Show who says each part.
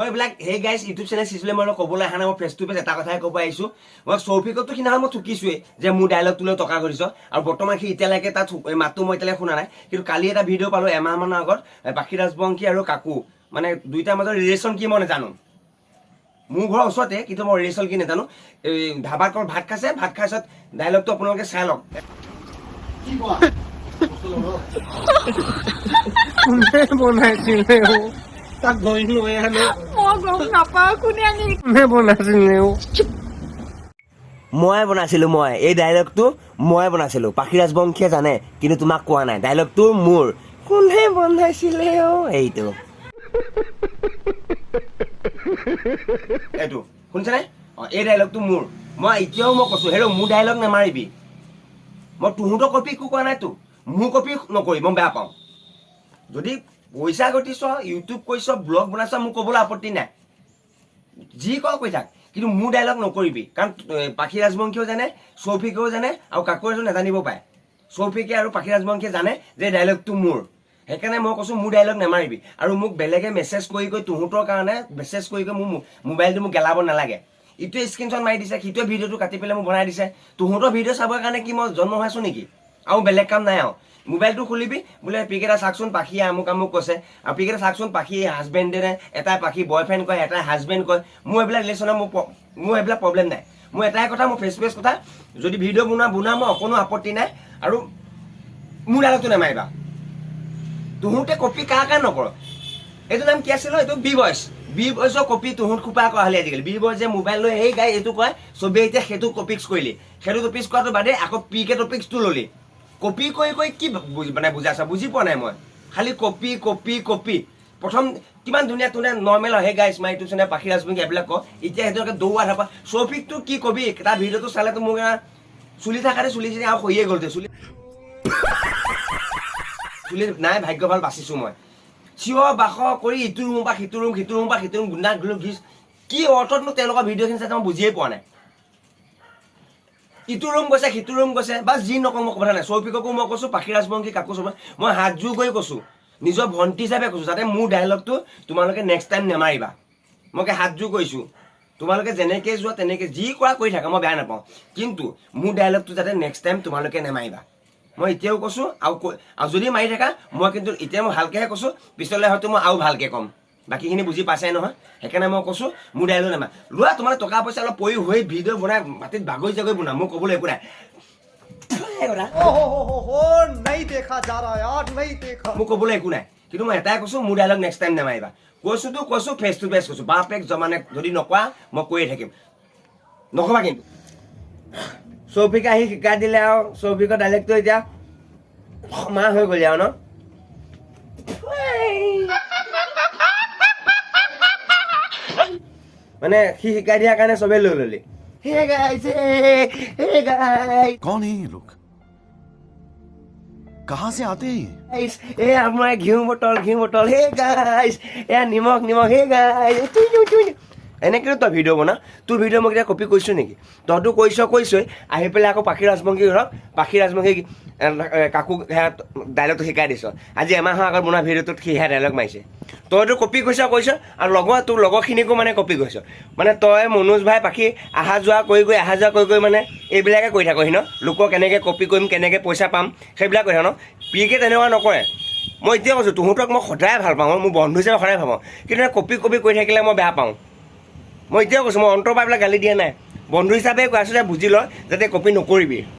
Speaker 1: মই এইবিলাক সেই গাইজ ইউটিউব চেনেল চিচিলে মই ক'বলৈ অহা নাই মই ফেচ টু ফেচ এটা কথাই ক'ব আহিছোঁ মই চৌফিকতো সিদিনাখন মই থুকিছোৱেই যে মোৰ ডাইলগটো লৈ টকা ঘটিছ আৰু বৰ্তমান সি এতিয়ালৈকে তাত মাতটো মই এতিয়ালৈকে শুনা নাই কিন্তু কালি এটা ভিডিঅ' পালোঁ এমাহমানৰ আগত পাখি ৰাজবংশী আৰু কাকু মানে দুইটাৰ মাজৰ ৰিলেশ্যন কি মই নাজানো মোৰ ঘৰৰ ওচৰতে কিন্তু মই ৰিলেশ্যন কি নাজানো এই ধাবাত ভাত খাইছে ভাত খাই পিছত ডাইলগটো আপোনালোকে চাই লওক
Speaker 2: কোনে বনাইছিলে তাক ধৰি লৈ আনে
Speaker 3: মই গম নাপাওঁ কোনে আনি
Speaker 2: কোনে বনাইছিলে
Speaker 1: মই বনাইছিলোঁ মই এই ডাইলগটো মই বনাইছিলোঁ পাখি ৰাজবংশীয়ে জানে কিন্তু তোমাক কোৱা নাই ডাইলগটো মোৰ কোনে বনাইছিলে এইটো এইটো শুনিছেনে এই ডাইলগটো মোৰ মই এতিয়াও মই কৈছোঁ হেৰ' মোৰ ডাইলগ নামাৰিবি মই তোহঁতৰ কপি একো কোৱা নাইতো মোৰ কপি নকৰি মই বেয়া পাওঁ যদি পইচা ঘটিছ ইউটিউব কৰিছ ব্লগ বনাইছ মোক ক'বলৈ আপত্তি নাই যি কওঁ কৈ থাক কিন্তু মোৰ ডাইলগ নকৰিবি কাৰণ পাখি ৰাজবংশীয়েও জানে চৌফিকেও জানে আৰু কাকোৱেও নাজানিব পাৰে চৌফিকে আৰু পাখি ৰাজবংশীয়ে জানে যে ডাইলগটো মোৰ সেইকাৰণে মই কৈছোঁ মোৰ ডাইলগ নামাৰিবি আৰু মোক বেলেগে মেছেজ কৰি তোহঁতৰ কাৰণে মেছেজ কৰি মোৰ মোবাইলটো মোক গেলাব নালাগে ইটোৱে স্ক্ৰীনশ্বট মাৰি দিছে সিটোৱে ভিডিঅ'টো কাটি পেলাই মোক বনাই দিছে তোহঁতৰ ভিডিঅ' চাবৰ কাৰণে কি মই জন্ম হৈ আছোঁ নেকি আৰু বেলেগ কাম নাই আৰু মোবাইলটো খুলিবি বোলে পিকেটা চাওকচোন পাখিয়ে আমুক আমুক কৈছে আৰু পিকেটা চাওকচোন পাখি হাজবেণ্ডে এটাই পাখি বয়ফ্ৰেণ্ড কয় এটাই হাজবেণ্ড কয় মোৰ এইবিলাক ৰিলেশ্যনৰ মোৰ এইবিলাক প্ৰব্লেম নাই মোৰ এটাই কথা মোৰ ফেচ টু ফেচ কথা যদি ভিডিঅ' বনোৱা মই অকণো আপত্তি নাই আৰু মোৰ ডাইলগটো নামাৰিবা তোহঁতে কপি কাৰ নকৰ এইটো নাম কি আছিল এইটো বি বয়ছৰ কপি তোহঁত খোপা কৰা হ'লে আজিকালি বি বয়ছ যে মোবাইল লৈ সেই গাই এইটো কয় চবেই এতিয়া সেইটো টপিক্স কৰিলি সেইটো টপিক্স কৰাটো বাদে আকৌ পিকে টপিক্সটো ল'লি কপি কৰি কি মানে বুজাইছা বুজি পোৱা নাই মই খালি কপি প্ৰথম কিমান ধুনীয়া নৰ্মেল হয় সেই গাইছ মাই ইউটিউব চেনেল পাখি ৰাজবংশী এইবিলাক কয় এতিয়া সেইটো দৌৰা থাপা চৌফিকটো কি কবি তাৰ ভিডিঅ'টো চালেতো মোক চুলি থাকাতে চুলি আৰু হৈয়ে গ'ল চুলি নাই ভাগ্য ভাল বাচিছোঁ মই চিঞৰ বাস কৰি ইটো ৰুম বা সিটো ৰুম গুণ্ডা ঘিচ কি অৰ্থতনো তেওঁলোকৰ ভিডিঅ'খিনি চাই মই বুজিয়ে পোৱা নাই ইটো ৰুম গৈছে সিটো ৰুম গৈছে বা যি নকওঁ মই কথা নাই চৌফিককো মই কৈছোঁ পাখি ৰাজবংশী কাকো চব মই হাত জোৰ কৰি কৈছোঁ নিজৰ ভণ্টি হিচাপে কৈছোঁ যাতে মোৰ ডাইলগটো তোমালোকে নেক্সট টাইম নেমাৰিবা মই হাত জোৰ কৰিছোঁ তোমালোকে যেনেকৈ যোৱা তেনেকৈ যি কৰা কৰি থাকা মই বেয়া নাপাওঁ কিন্তু মোৰ ডাইলগটো যাতে নেক্সট টাইম তোমালোকে নেমাৰিবা মই এতিয়াও কৈছোঁ আৰু যদি মাৰি থাকা মই কিন্তু এতিয়া মই ভালকৈহে কৈছোঁ পিছলৈ হয়তো মই আৰু ভালকৈ ক'ম বাকীখিনি বুজি পাইছাই নহয় সেইকাৰণে মই কৈছোঁ মোৰ ডাইলগ নামা লোৱা তোমালোকে টকা পইচা অলপ পৰি হৈ ভিডিঅ' বনাই মাটিত বাগৰি জাগৰি বনাম মোৰ ক'বলৈ একো নাই মোক ক'বলৈ একো নাই কিন্তু মই এটাই কৈছোঁ মোৰ ডাইলগ নেক্সট টাইম নামাৰিবা কৈছোঁ ফেচ টু ফেচ কৈছোঁ বাপেক জমানে যদি নকোৱা মই কৈয়ে থাকিম নক'বা কিন্তু চৌফিকে আহি শিকাই দিলে আৰু চৌফিকৰ ডাইলেক্টটো এতিয়া মাহ হৈ গ'ল আৰু ন মানে সি শিকাই দিয়াৰ কাৰণে চবেই লৈ ল'লি হে গাইছ
Speaker 4: कौन है ये लोग कहाँ से आते हैं
Speaker 1: এ আমাৰ ঘিউ বটল হে গাইছ এয়া নিমখ হে গাইছ এনেকৈও তই ভিডিঅ' বনা তোৰ ভিডিঅ' মই এতিয়া কপি কৰিছোঁ নেকি তইতো কৈছই আহি পেলাই আকৌ পাখি ৰাজবংশী ঘৰক পাখি ৰাজবংশী কাকু সেয়া ডাইলগটো শিকাই দিছ আজি এমাহৰ আগত বনোৱা ভিডিঅ'টোত সি সেয়া ডাইলগ মাৰিছে তইতো কপি কৈছ আৰু তোৰ লগৰখিনিকো মানে কপি কৰিছ মানে তই মনোজ ভাই পাখি অহা যোৱা কৰি মানে এইবিলাকে কৰি থাকহি ন লোকক কেনেকৈ কপি কৰিম কেনেকৈ পইচা পাম সেইবিলাক কৰি থাক ন পিকে তেনেকুৱা নকৰে মই এতিয়া কৈছোঁ তোহঁতক মই সদায় ভাল পাওঁ মোৰ বন্ধু হিচাপে সদায় ভাল পাওঁ কিন্তু কপি কৰি থাকিলে মই বেয়া পাওঁ মই এতিয়াও কৈছোঁ মই অন্তৰ পৰা এইবিলাক গালি দিয়া নাই বন্ধু হিচাপে কৈ আছোঁ যে বুজি লয় যাতে কপি নকৰিবি